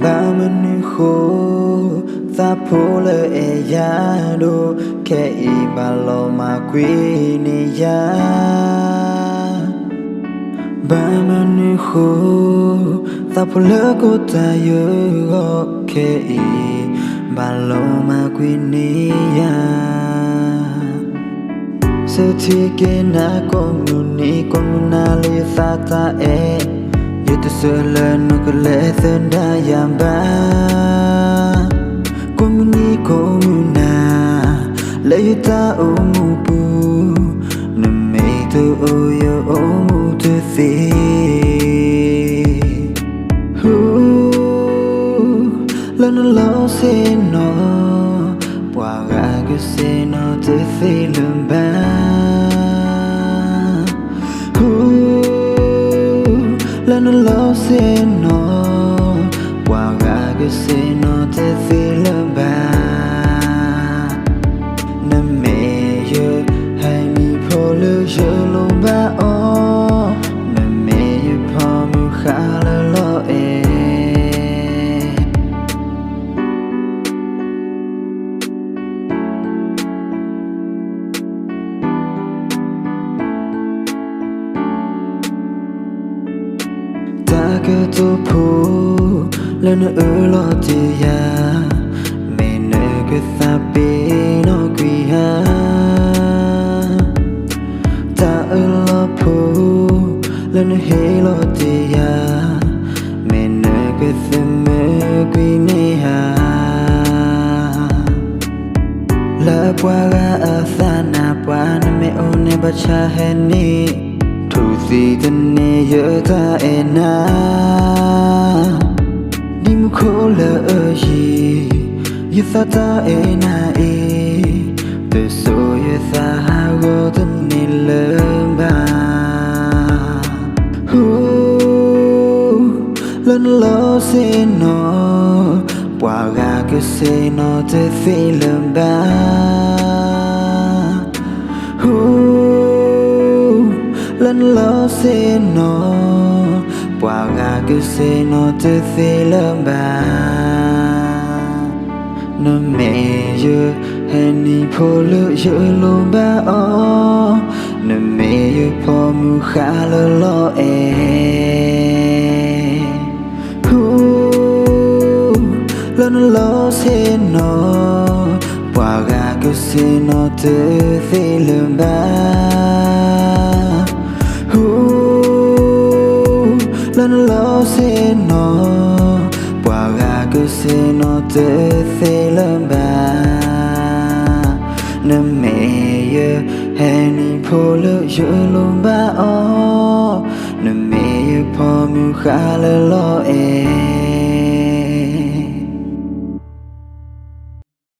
ba mình khô ta phố lệ ya đô kẻ y ba lo mà quý ni ya ba mình khô ta phố lệ cô ta yo kẻ y ba lo mà quý ni ya sự thi kê na con na li ta ta e yêu ta sơ lên nó có lẽ tên đã yam ba con na lẽ yêu ta ô mu pu nằm mê tu ô yo ô mu tu phi lần nó lâu xe nó qua gà cái xe nó tu phi lầm ba lần nó lâu xe nó qua gà cái xe nó tu phi lầm ba nằm mê yo hay ni phô lưu yo lông ba o nằm mê yo phô mu khá lơ lo e cái tu phù lên ở lo ti ya mình ở cái ta bị nó quý ha ta ở lo phù lên hay lo ti ya mình ở cái tâm quý ni ha la qua ga sa na qua na me one ba cha he ni thu si tên ne yo ta e na đi mu khô lỡ gì như ta ta e na e từ số như ta ha go tên ne lỡ ba lần lo xe nó qua ga cái xe nó tới phi lỡ ba lần lo xe nó qua gà cái xe nó tới phi lỡ ba nó mẹ yo hay ni phô lỡ yo lo ba o nó mẹ yo phô mu khá lơ lo e lần lo xe nó qua gà cái xe nó tới phi lỡ ba lần lo xe nó qua gà cứ xe nó tới phi lỡ ba nằm mẹ yo hay ni phô lỡ yo lo ba o nằm mẹ yo phô mu khá lơ lo e